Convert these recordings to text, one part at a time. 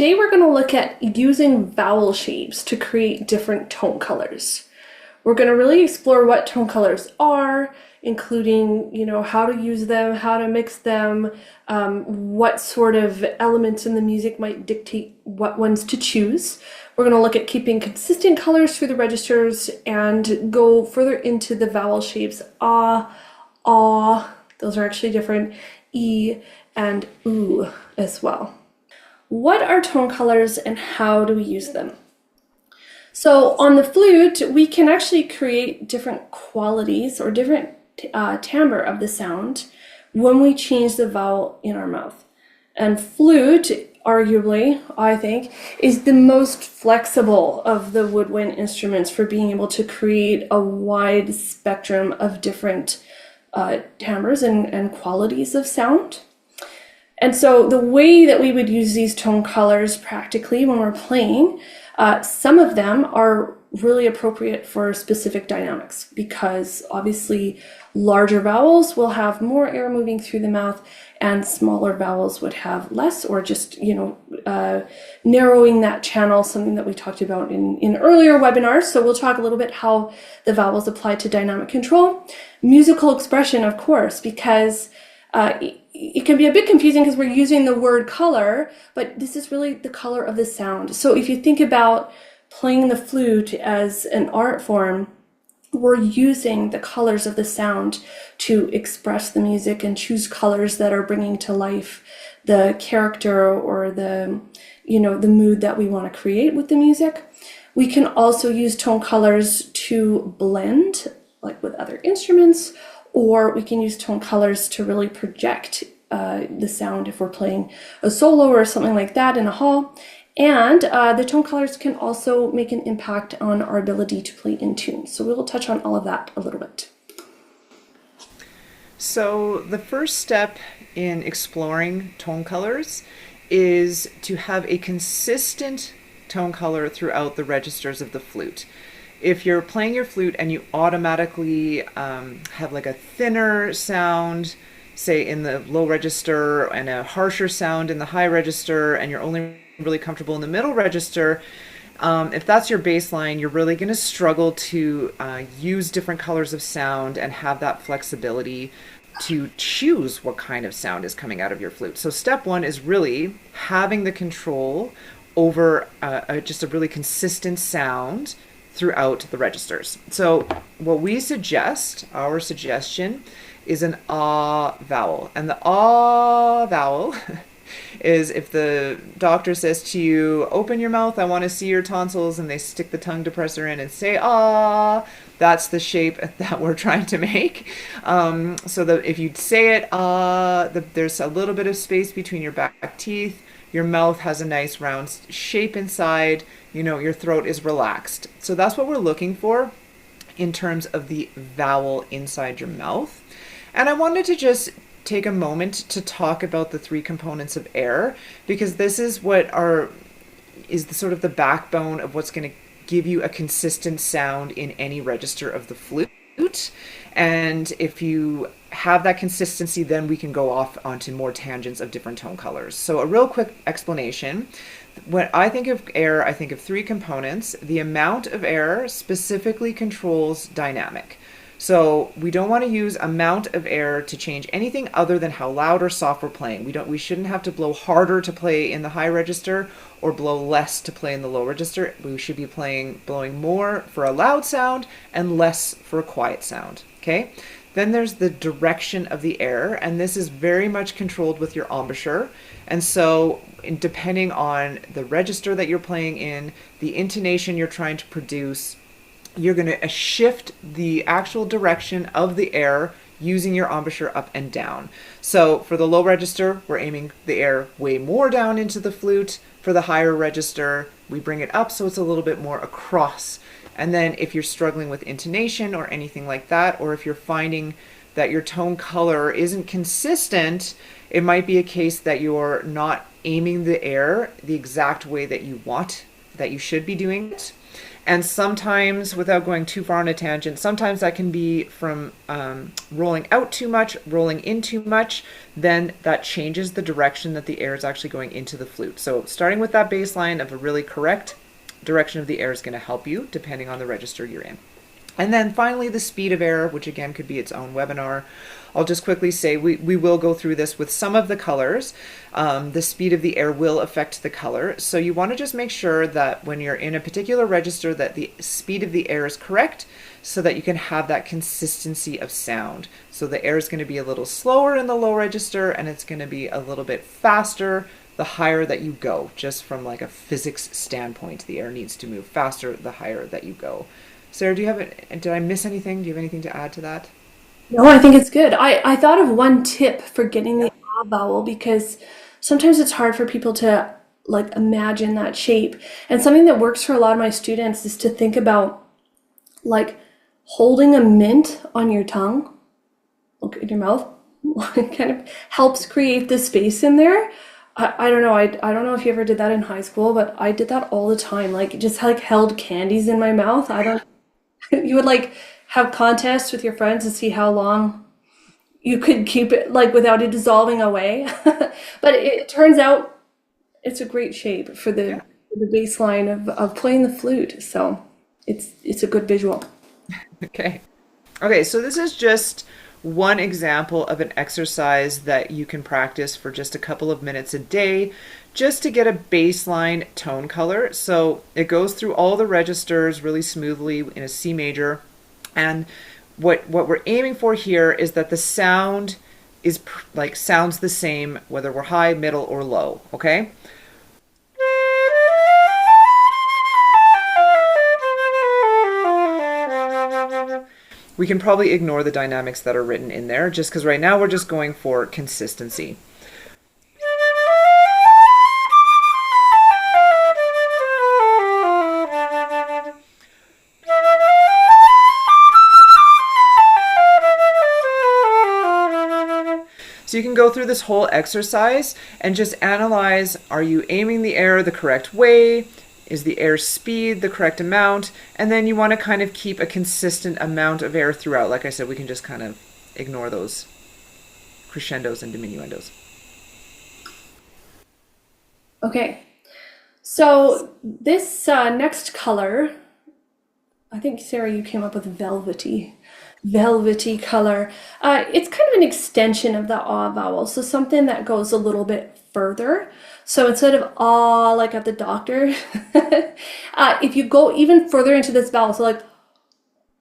Today we're going to look at using vowel shapes to create different tone colors. We're going to really explore what tone colors are, including, how to use them, how to mix them, what sort of elements in the music might dictate what ones to choose. We're going to look at keeping consistent colors through the registers and go further into the vowel shapes. Ah, ah, those are actually different. E and oo as well. What are tone colors and how do we use them? So on the flute, we can actually create different qualities or different timbre of the sound when we change the vowel in our mouth. And flute, arguably, I think, is the most flexible of the woodwind instruments for being able to create a wide spectrum of different timbres and qualities of sound. And so the way that we would use these tone colors practically when we're playing, some of them are really appropriate for specific dynamics because obviously larger vowels will have more air moving through the mouth and smaller vowels would have less, or just, narrowing that channel, something that we talked about in earlier webinars. So we'll talk a little bit how the vowels apply to dynamic control. Musical expression, of course, because it can be a bit confusing because we're using the word color, but this is really the color of the sound. So if you think about playing the flute as an art form, we're using the colors of the sound to express the music and choose colors that are bringing to life the character or the mood that we want to create with the music. We can also use tone colors to blend, like with other instruments, or we can use tone colors to really project the sound if we're playing a solo or something like that in a hall. And the tone colors can also make an impact on our ability to play in tune. So we will touch on all of that a little bit. So the first step in exploring tone colors is to have a consistent tone color throughout the registers of the flute. If you're playing your flute and you automatically have like a thinner sound, say in the low register, and a harsher sound in the high register, and you're only really comfortable in the middle register, if that's your baseline, you're really going to struggle to use different colors of sound and have that flexibility to choose what kind of sound is coming out of your flute. So step one is really having the control over just a really consistent sound throughout the registers. So what we suggest, our suggestion, is an ah vowel. And the ah vowel is if the doctor says to you, open your mouth, I want to see your tonsils, and they stick the tongue depressor in and say ah, that's the shape that we're trying to make. So that if you say it there's a little bit of space between your back teeth, your mouth has a nice round shape inside, your throat is relaxed. So that's what we're looking for in terms of the vowel inside your mouth. And I wanted to just take a moment to talk about the three components of air, because this is what is the sort of the backbone of what's going to give you a consistent sound in any register of the flute. And if you have that consistency, then we can go off onto more tangents of different tone colors. So a real quick explanation. When I think of air, I think of three components. The amount of air specifically controls dynamic. So we don't want to use amount of air to change anything other than how loud or soft we're playing. We shouldn't have to blow harder to play in the high register or blow less to play in the low register. We should be blowing more for a loud sound and less for a quiet sound. Okay? Then there's the direction of the air, and this is very much controlled with your embouchure. And so depending on the register that you're playing in, the intonation you're trying to produce, you're going to shift the actual direction of the air using your embouchure up and down. So for the low register, we're aiming the air way more down into the flute. For the higher register, we bring it up so it's a little bit more across. And then if you're struggling with intonation or anything like that, or if you're finding that your tone color isn't consistent, it might be a case that you're not aiming the air the exact way that you want, that you should be doing it. And sometimes, without going too far on a tangent, sometimes that can be from rolling out too much, rolling in too much. Then that changes the direction that the air is actually going into the flute. So starting with that baseline of a really correct direction of the air is going to help you depending on the register you're in. And then finally, the speed of air, which again could be its own webinar. I'll just quickly say we will go through this with some of the colors. The speed of the air will affect the color. So you want to just make sure that when you're in a particular register that the speed of the air is correct so that you can have that consistency of sound. So the air is going to be a little slower in the low register and it's going to be a little bit faster the higher that you go. Just from like a physics standpoint, the air needs to move faster the higher that you go. Sarah, did I miss anything? Do you have anything to add to that? No, I think it's good. I thought of one tip for getting the ah vowel because sometimes it's hard for people to like imagine that shape. And something that works for a lot of my students is to think about like holding a mint on your tongue, look in your mouth, it kind of helps create the space in there. I don't know. I don't know if you ever did that in high school, but I did that all the time. Like just like held candies in my mouth. I don't you would like have contests with your friends to see how long you could keep it like without it dissolving away. But it turns out it's a great shape for Yeah. the baseline of playing the flute. So it's a good visual. Okay. Okay, so this is just one example of an exercise that you can practice for just a couple of minutes a day just to get a baseline tone color. So it goes through all the registers really smoothly in a C major. And what we're aiming for here is that the sound is like sounds the same whether we're high, middle, or low, okay? We can probably ignore the dynamics that are written in there just because right now we're just going for consistency. So you can go through this whole exercise and just analyze, are you aiming the air the correct way? Is the air speed the correct amount? And then you want to kind of keep a consistent amount of air throughout. Like I said, we can just kind of ignore those crescendos and diminuendos. Okay. So this next color, I think Sarah, you came up with velvety. Velvety color. It's kind of an extension of the ah vowel, so something that goes a little bit further. So instead of ah, like at the doctor, if you go even further into this vowel, so like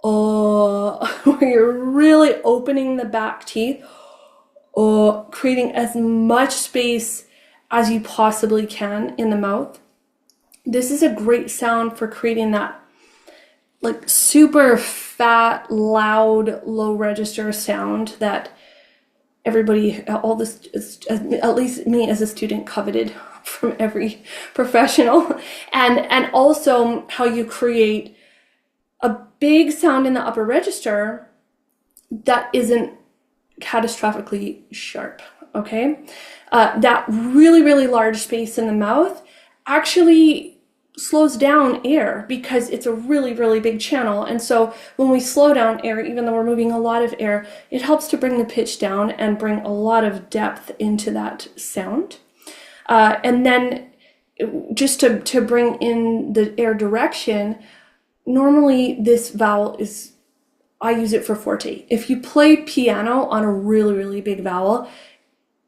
oh, where you're really opening the back teeth, or creating as much space as you possibly can in the mouth. This is a great sound for creating that like super fat, loud, low register sound that everybody, all this, at least me as a student, coveted from every professional. And also how you create a big sound in the upper register that isn't catastrophically sharp, okay? That really, really large space in the mouth actually slows down air because it's a really, really big channel. And so when we slow down air, even though we're moving a lot of air, it helps to bring the pitch down and bring a lot of depth into that sound. And then just to bring in the air direction, normally this vowel is, I use it for forte. If you play piano on a really, really big vowel,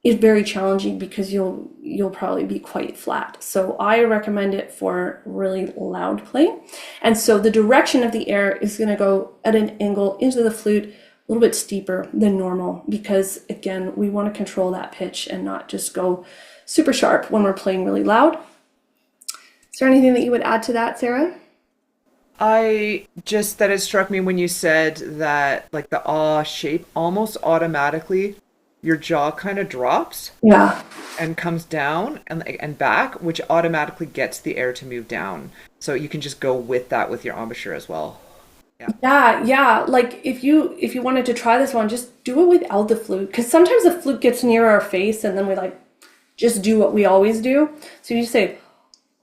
it's very challenging because you'll probably be quite flat. So I recommend it for really loud playing. And so the direction of the air is going to go at an angle into the flute a little bit steeper than normal because again, we want to control that pitch and not just go super sharp when we're playing really loud. Is there anything that you would add to that, Sarah? That it struck me when you said that like the ah shape almost automatically your jaw kind of drops Yeah. and comes down and back, which automatically gets the air to move down. So you can just go with that with your embouchure as well. Yeah. Yeah. Like if you wanted to try this one, just do it without the flute. Because sometimes the flute gets near our face and then we like just do what we always do. So you say,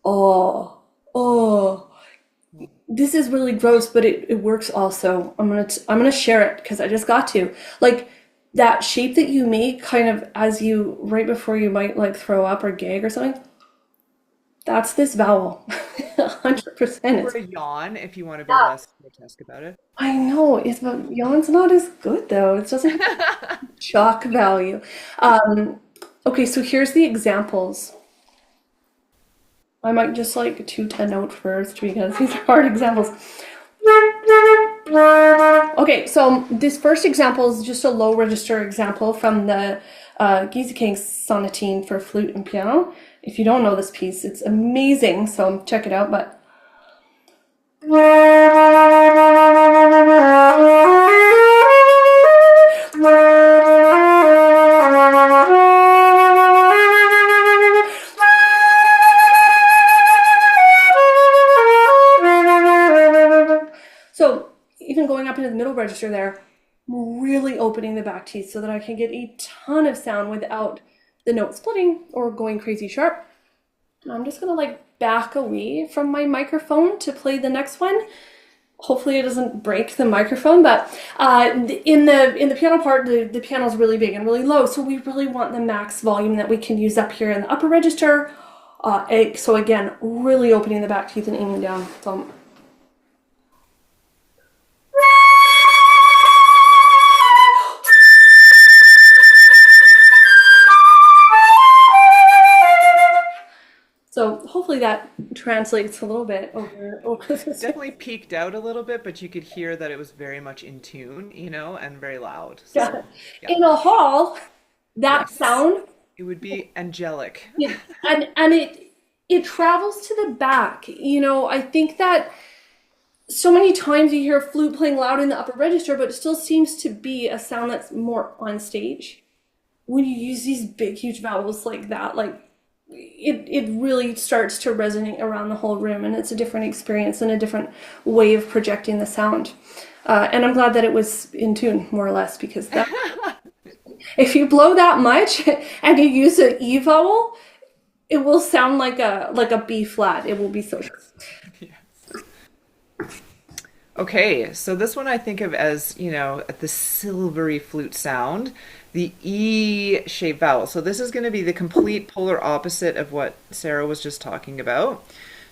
oh, oh. this is really gross, but it works also. I'm gonna share it because I just got to. Like that shape that you make kind of as you right before you might like throw up or gag or something, that's this vowel. 100%. Or It's a yawn if you want to be less grotesque about it. I know it's but yawn's not as good though. It doesn't have shock value. Okay, so here's the examples. I might just like toot a note first because these are hard examples. Okay, so this first example is just a low register example from the Gieseking sonatine for flute and piano. If you don't know this piece, it's amazing, so check it out. But so even going up into the middle register there, I'm really opening the back teeth so that I can get a ton of sound without the note splitting or going crazy sharp. And I'm just gonna like back away from my microphone to play the next one. Hopefully it doesn't break the microphone, but in the piano part, the piano's really big and really low, so we really want the max volume that we can use up here in the upper register. So again, really opening the back teeth and aiming down. So hopefully that translates a little bit over this. Definitely peaked out a little bit, but you could hear that it was very much in tune, and very loud. Yeah. So, yeah. In a hall, that Yes. sound, It would be angelic. yeah, and it travels to the back. I think that so many times you hear a flute playing loud in the upper register, but it still seems to be a sound that's more on stage. When you use these big, huge vowels like that, like it really starts to resonate around the whole room, and it's a different experience and a different way of projecting the sound. And I'm glad that it was in tune, more or less, because that if you blow that much and you use an E vowel, it will sound like a B flat. It will be so sharp. Okay, so this one I think of as, the silvery flute sound, the E shaped vowel. So this is going to be the complete polar opposite of what Sarah was just talking about.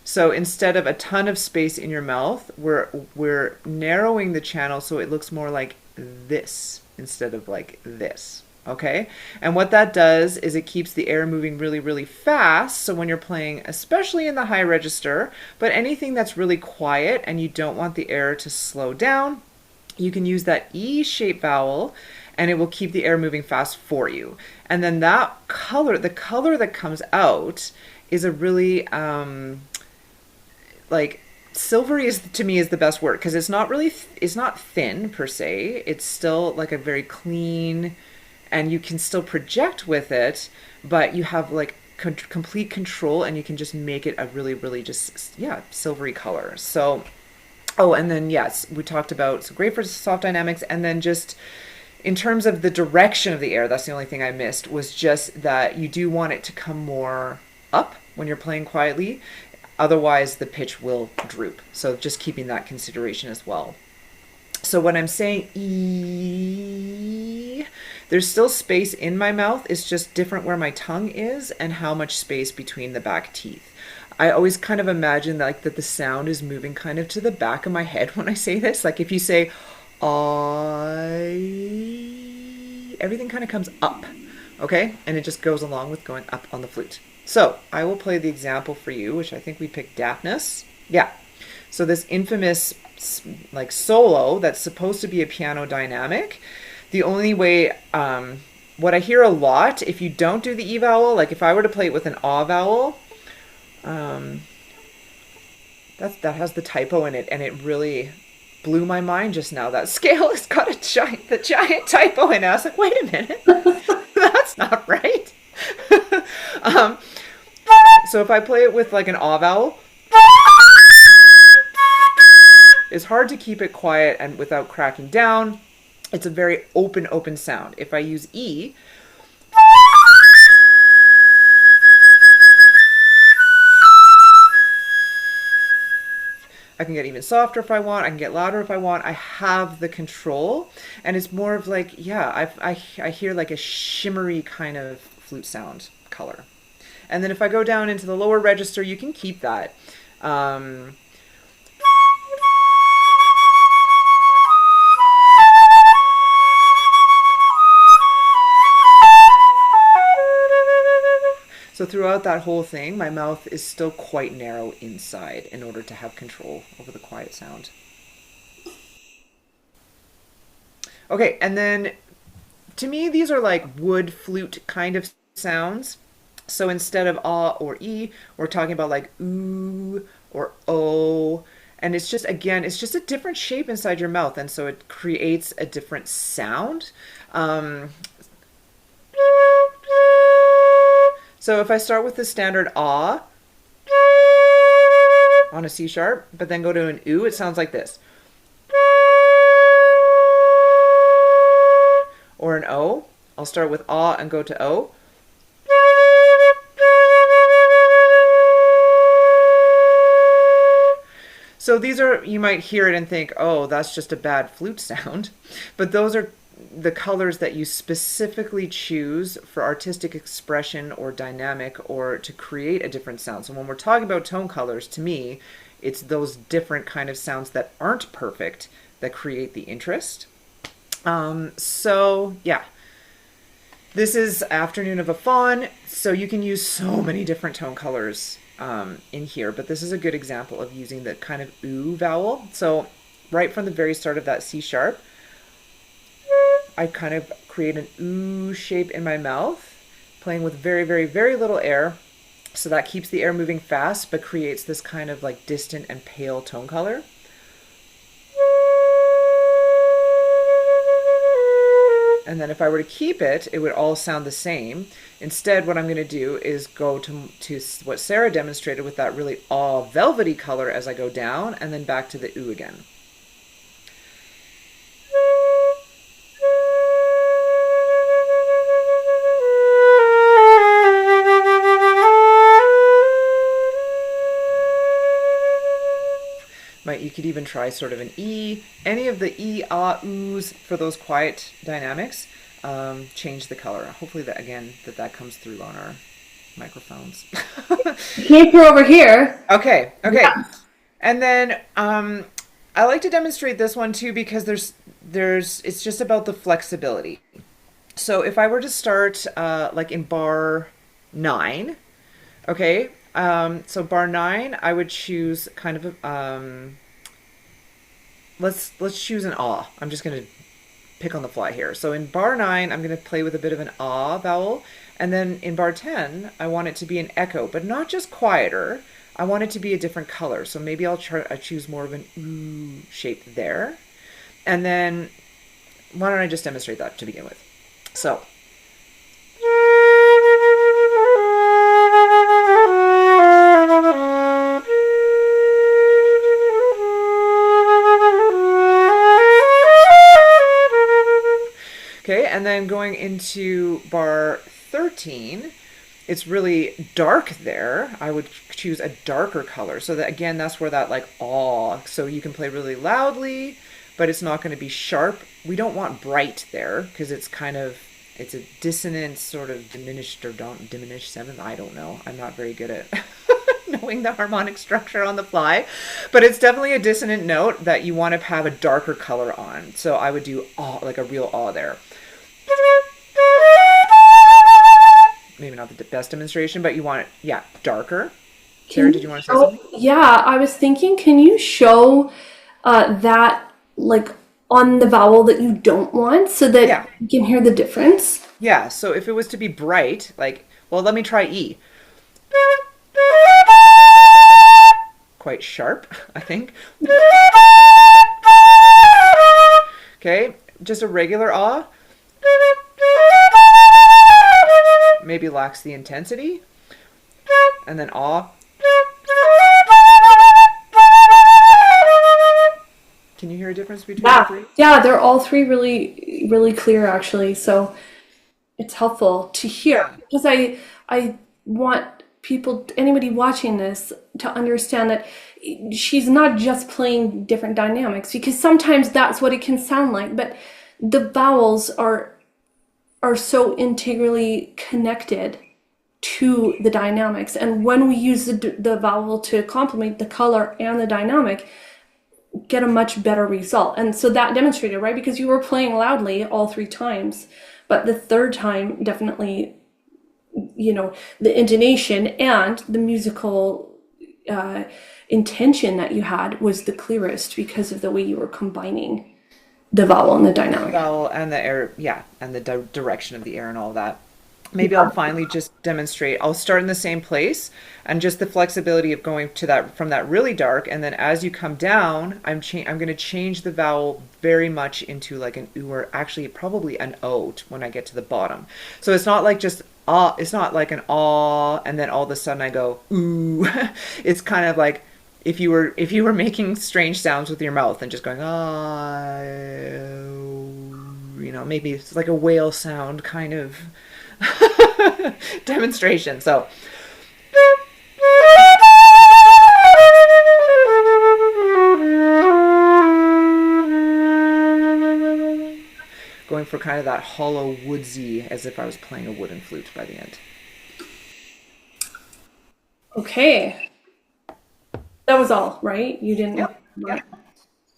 So instead of a ton of space in your mouth, we're narrowing the channel so it looks more like this instead of like this. Okay? And what that does is it keeps the air moving really, really fast. So when you're playing, especially in the high register, but anything that's really quiet and you don't want the air to slow down, you can use that E-shaped vowel and it will keep the air moving fast for you. And then that color, the color that comes out is a really, like, silvery is to me is the best word because it's not really, it's not thin per se. It's still like a very clean, and you can still project with it, but you have like complete control and you can just make it a really, really just, yeah, silvery color. So, oh, and then yes, we talked about, so great for soft dynamics. And then just in terms of the direction of the air, that's the only thing I missed, was just that you do want it to come more up when you're playing quietly. Otherwise the pitch will droop. So just keeping that consideration as well. So when I'm saying E, there's still space in my mouth. It's just different where my tongue is and how much space between the back teeth. I always kind of imagine like that the sound is moving kind of to the back of my head when I say this. Like if you say I, everything kind of comes up, okay? And it just goes along with going up on the flute. So I will play the example for you, which I think we picked Daphnis. Yeah. So this infamous like solo that's supposed to be a piano dynamic. The only way, what I hear a lot, if you don't do the E vowel, like if I were to play it with an A vowel, that has the typo in it, and it really blew my mind just now. That scale has got the giant typo in it. I was like, wait a minute, that's not right. So if I play it with like an A vowel, it's hard to keep it quiet and without cracking down. It's a very open sound. If I use E, I can get even softer if I want. I can get louder if I want. I have the control. And it's more of like, yeah, I hear like a shimmery kind of flute sound color. And then if I go down into the lower register, you can keep that. Um, So throughout that whole thing, my mouth is still quite narrow inside in order to have control over the quiet sound. Okay, and then to me, these are like wood flute kind of sounds. So instead of ah or e, we're talking about like ooh or oh. And it's just, again, it's just a different shape inside your mouth. And so it creates a different sound. Um, so if I start with the standard ah on a C sharp, but then go to an ooh, it sounds like this. Or an O. I'll start with ah and go to O. So these are, you might hear it and think, oh, that's just a bad flute sound. But those are the colors that you specifically choose for artistic expression or dynamic or to create a different sound. So when we're talking about tone colors, to me, it's those different kind of sounds that aren't perfect that create the interest. So yeah, this is Afternoon of a Fawn, so you can use so many different tone colors in here, but this is a good example of using the kind of ooh vowel. So right from the very start of that C sharp, I kind of create an ooh shape in my mouth, playing with very, very, very little air. So that keeps the air moving fast, but creates this kind of like distant and pale tone color. And then if I were to keep it, it would all sound the same. Instead, what I'm going to do is go to what Sarah demonstrated with that really all velvety color as I go down, and then back to the ooh again. You could even try sort of an E. Any of the E, ah, oohs for those quiet dynamics change the color. Hopefully that, again, that comes through on our microphones. Came through over here. Okay. Yeah. And then I like to demonstrate this one too because it's just about the flexibility. So if I were to start like in bar 9, okay, so bar 9, I would choose kind of let's choose an ah. I'm just going to pick on the fly here. So in bar 9, I'm going to play with a bit of an ah vowel, and then in bar 10, I want it to be an echo, but not just quieter. I want it to be a different color. So maybe I choose more of an ooh shape there. And then why don't I just demonstrate that to begin with? So okay, and then going into bar 13, it's really dark there. I would choose a darker color. So that, again, that's where that like aw. So you can play really loudly, but it's not going to be sharp. We don't want bright there because it's a dissonant sort of diminished or don't diminished seventh. I don't know. I'm not very good at knowing the harmonic structure on the fly, but it's definitely a dissonant note that you want to have a darker color on. So I would do aw, like a real aw there. Maybe not the best demonstration, but you want it, yeah, darker. Sarah, did you want to say something? Yeah, I was thinking, can you show that like on the vowel that you don't want so that Yeah. you can hear the difference? Yeah, so if it was to be bright, like, well, let me try E. Quite sharp, I think. Okay, just a regular ah. Maybe lacks the intensity. And then ah. Can you hear a difference between the Yeah, three? yeah, they're all three really, really clear actually. So it's helpful to hear Yeah. because I want people, anybody watching this, to understand that she's not just playing different dynamics, because sometimes that's what it can sound like, but the vowels are so integrally connected to the dynamics. And when we use the vowel to complement the color and the dynamic, get a much better result. And so that demonstrated, right? Because you were playing loudly all 3 times, but the third time, definitely, the intonation and the musical intention that you had was the clearest because of the way you were combining the vowel and the dynamic. Vowel and the air, yeah, and the direction of the air and all that. Maybe I'll finally just demonstrate. I'll start in the same place, and just the flexibility of going to that from that really dark, and then as you come down, I'm going to change the vowel very much into like an oo, or actually probably an o when I get to the bottom. So it's not like just ah, it's not like an ah, and then all of a sudden I go ooh. It's kind of like if you were making strange sounds with your mouth and just going ah, maybe it's like a whale sound kind of demonstration. So going for kind of that hollow woodsy, as if I was playing a wooden flute by the end. Okay. That was all, right? You didn't Yep.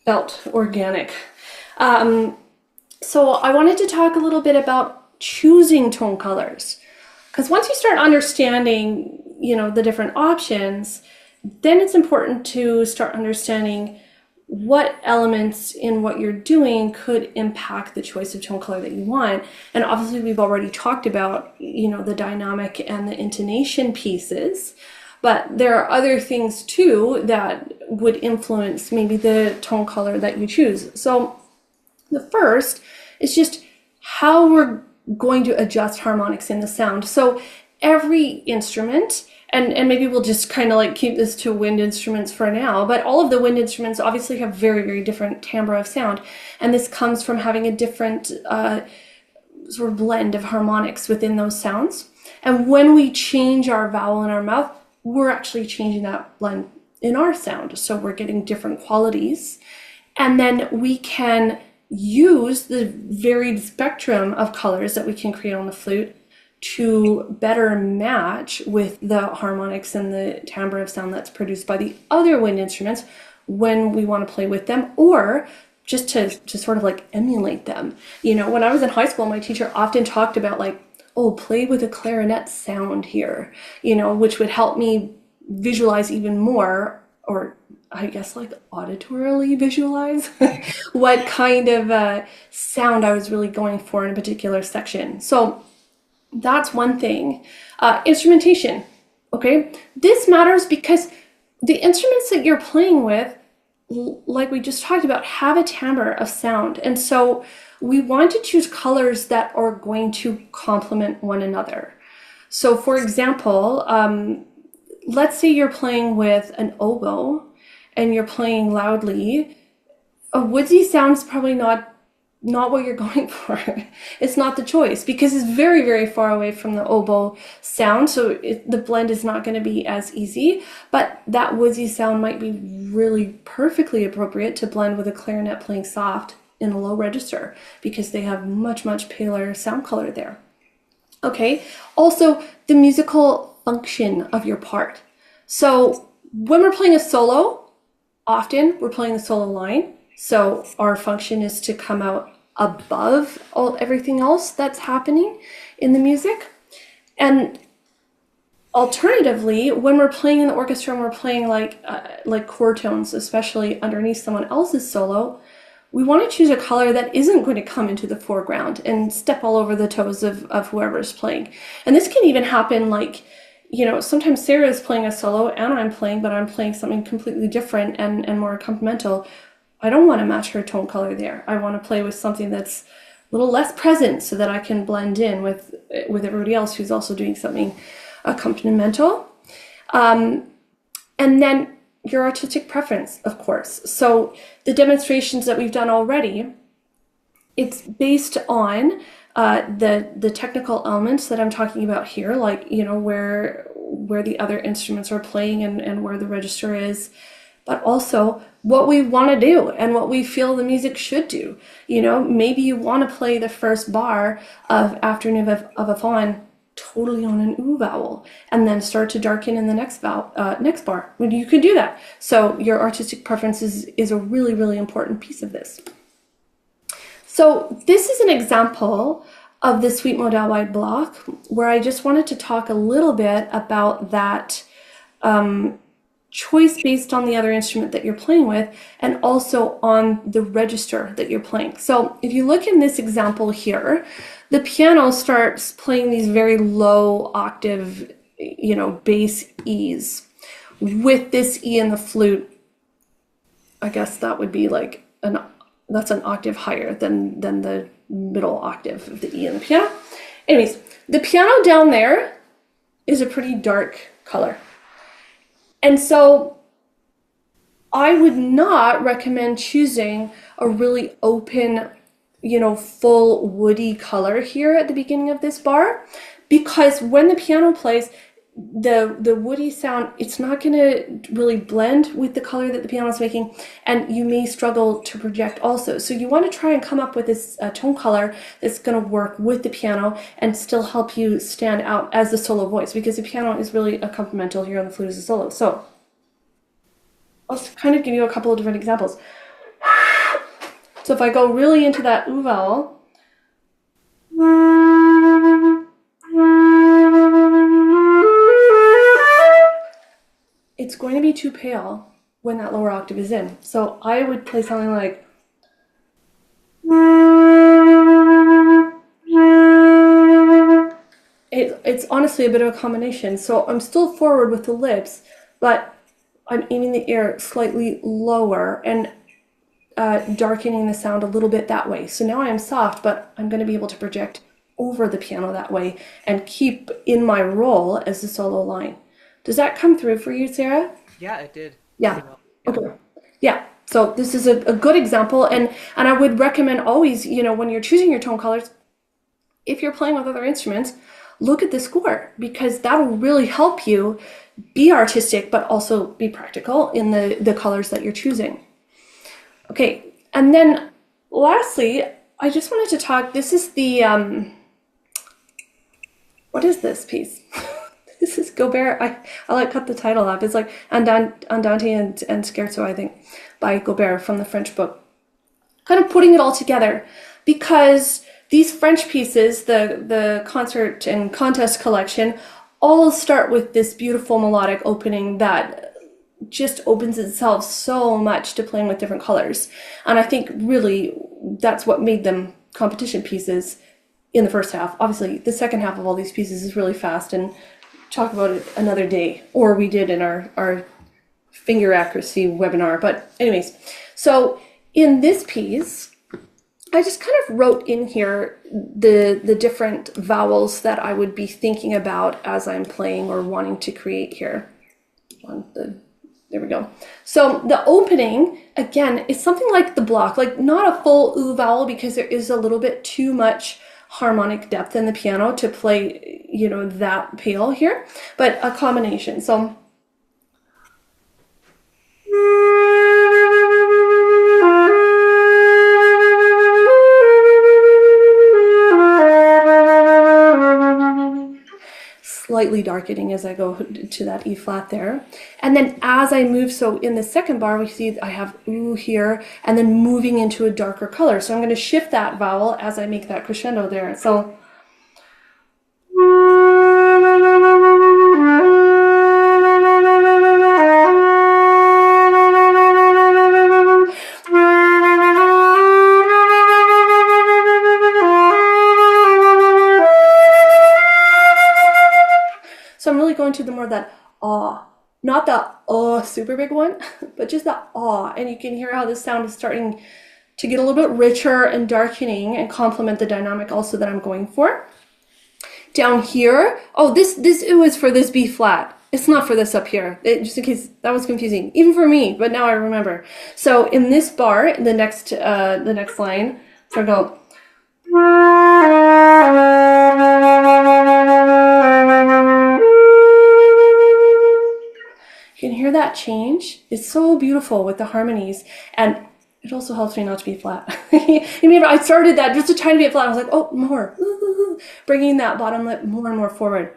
felt organic. So I wanted to talk a little bit about choosing tone colors. Because once you start understanding, the different options, then it's important to start understanding what elements in what you're doing could impact the choice of tone color that you want. And obviously we've already talked about, the dynamic and the intonation pieces, but there are other things too that would influence maybe the tone color that you choose. So the first is just how we're going to adjust harmonics in the sound. So every instrument, and maybe we'll just kind of like keep this to wind instruments for now, but all of the wind instruments obviously have very, very different timbre of sound. And this comes from having a different sort of blend of harmonics within those sounds. And when we change our vowel in our mouth, we're actually changing that blend in our sound. So we're getting different qualities. And then we can use the varied spectrum of colors that we can create on the flute to better match with the harmonics and the timbre of sound that's produced by the other wind instruments when we want to play with them, or just to sort of like emulate them. When I was in high school, my teacher often talked about like, oh, play with a clarinet sound here, which would help me visualize even more, or I guess like auditorily visualize what kind of sound I was really going for in a particular section. So that's one thing. Instrumentation, okay? This matters because the instruments that you're playing with, like we just talked about, have a timbre of sound. And so we want to choose colors that are going to complement one another. So for example, let's say you're playing with an oboe and you're playing loudly. A woodsy sound's probably not what you're going for. It's not the choice because it's very, very far away from the oboe sound. So the blend is not going to be as easy, but that woodsy sound might be really perfectly appropriate to blend with a clarinet playing soft in a low register because they have much, much paler sound color there. Okay. Also, the musical function of your part. So when we're playing a solo, often we're playing the solo line. So our function is to come out above everything else that's happening in the music. And alternatively, when we're playing in the orchestra and we're playing like chord tones, especially underneath someone else's solo, we want to choose a color that isn't going to come into the foreground and step all over the toes of whoever's playing. And this can even happen like, sometimes Sarah is playing a solo and I'm playing, but I'm playing something completely different and more accompanimental. I don't want to match her tone color there. I want to play with something that's a little less present so that I can blend in with everybody else who's also doing something accompanimental. And then your artistic preference, of course. So the demonstrations that we've done already, it's based on the technical elements that I'm talking about here, like, where where the other instruments are playing and where the register is, but also what we want to do and what we feel the music should do. You know, maybe you want to play the first bar of Afternoon of a Fawn totally on an oo vowel and then start to darken in the next bar. Well, you could do that. So your artistic preference is a really, really important piece of this. So this is an example of the suite modal wide block where I just wanted to talk a little bit about that choice based on the other instrument that you're playing with and also on the register that you're playing. So if you look in this example here, the piano starts playing these very low octave, you know, bass E's. With this E in the flute, I guess that would be like that's an octave higher than the middle octave of the E in the piano. Anyways, the piano down there is a pretty dark color. And so I would not recommend choosing a really open, you know, full woody color here at the beginning of this bar, because when the piano plays, the woody sound, it's not going to really blend with the color that the piano is making, and you may struggle to project also. So you want to try and come up with this tone color that's going to work with the piano and still help you stand out as the solo voice, because the piano is really a complemental here on the flute as a solo. So I'll kind of give you a couple of different examples. So if I go really into that oo vowel, it's going to be too pale when that lower octave is in. So I would play something like, it's honestly a bit of a combination. So I'm still forward with the lips, but I'm aiming the air slightly lower and darkening the sound a little bit that way. So now I am soft, but I'm going to be able to project over the piano that way and keep in my role as the solo line. Does that come through for you, Sarah? Yeah, it did. Yeah. Okay. Yeah. So this is a good example, and I would recommend always, you know, when you're choosing your tone colors, if you're playing with other instruments, look at the score, because that'll really help you be artistic but also be practical in the colors that you're choosing. Okay, and then lastly, I just wanted to talk, this is the what is this piece? This is Gobert. I like cut the title up. It's like Andante and Scherzo, I think, by Gobert from the French book. Kind of putting it all together, because these French pieces, the concert and contest collection, all start with this beautiful melodic opening that just opens itself so much to playing with different colors. And I think really that's what made them competition pieces in the first half. Obviously, the second half of all these pieces is really fast, and talk about it another day, or we did in our finger accuracy webinar. But anyways, so in this piece, I just kind of wrote in here the different vowels that I would be thinking about as I'm playing or wanting to create here. There we go. So the opening, again, is something like the block, like not a full oo vowel, because there is a little bit too much harmonic depth in the piano to play, you know, that pale here, but a combination. So slightly darkening as I go to that E flat there. And then as I move, so in the second bar, we see I have ooh here, and then moving into a darker color. So I'm going to shift that vowel as I make that crescendo there. So I'm really going to the more that ah, not the super big one, but just the ah. And you can hear how this sound is starting to get a little bit richer and darkening and complement the dynamic also that I'm going for. Down here, oh, this ooh is for this B flat. It's not for this up here. Just in case that was confusing, even for me, but now I remember. So in this bar, the next line, so I go. hear that change? It's so beautiful with the harmonies. And it also helps me not to be flat. I started that just a tiny bit flat. I was like, oh, more. Bringing that bottom lip more and more forward.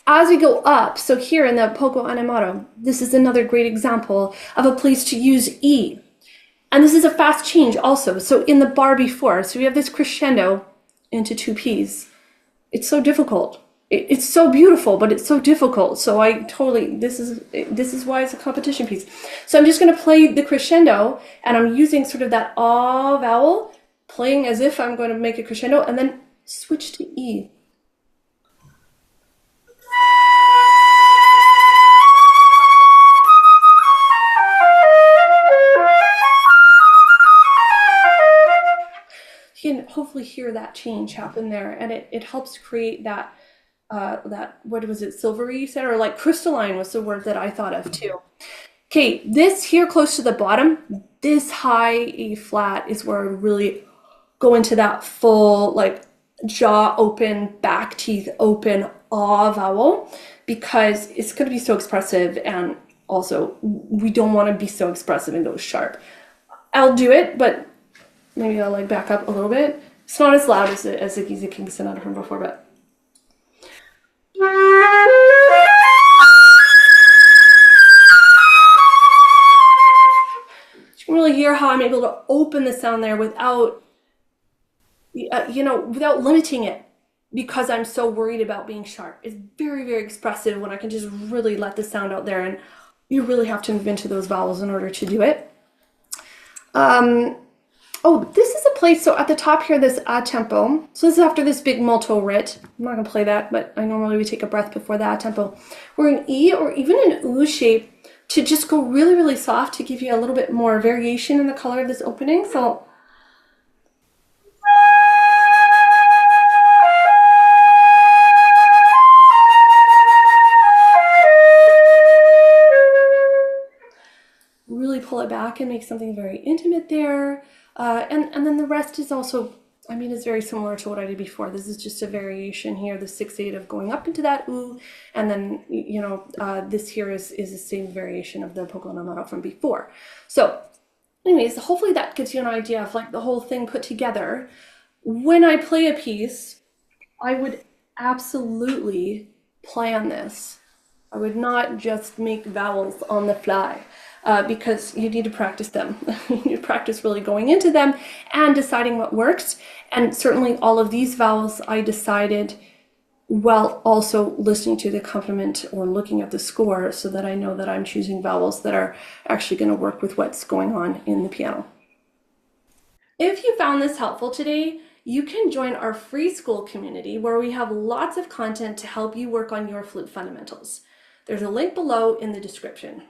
As we go up, so here in the poco animato, this is another great example of a place to use E. And this is a fast change also. So in the bar before, so we have this crescendo into two Ps. It's so difficult. It's so beautiful, but it's so difficult. So this is why it's a competition piece. So I'm just going to play the crescendo, and I'm using sort of that ah vowel, playing as if I'm going to make a crescendo, and then switch to E. You can hopefully hear that change happen there, and it helps create that what was it, silvery you said, or like crystalline was the word that I thought of too. Okay, this here close to the bottom, this high E flat is where I really go into that full like jaw open, back teeth open ah vowel, because it's going to be so expressive, and also we don't want to be so expressive and go sharp. I'll do it, but maybe I'll like back up a little bit. It's not as loud as the Giza Kingston I've heard before, but you can really hear how I'm able to open the sound there without, without limiting it, because I'm so worried about being sharp. It's very, very expressive when I can just really let the sound out there, and you really have to move into those vowels in order to do it. Oh, this is a place, so at the top here, this a tempo. So this is after this big molto rit. I'm not gonna play that, but I normally we take a breath before the a tempo. We're in E or even an U shape to just go really, really soft to give you a little bit more variation in the color of this opening. So really pull it back and make something very intimate there. And then the rest is also, I mean, it's very similar to what I did before. This is just a variation here, the 6/8 of going up into that U, and then, this here is the same variation of the poco no from before. So anyways, hopefully that gives you an idea of like the whole thing put together. When I play a piece, I would absolutely plan this. I would not just make vowels on the fly. Because you need to practice them. You need to practice really going into them and deciding what works. And certainly all of these vowels I decided while also listening to the accompaniment or looking at the score, so that I know that I'm choosing vowels that are actually going to work with what's going on in the piano. If you found this helpful today, you can join our free school community where we have lots of content to help you work on your flute fundamentals. There's a link below in the description.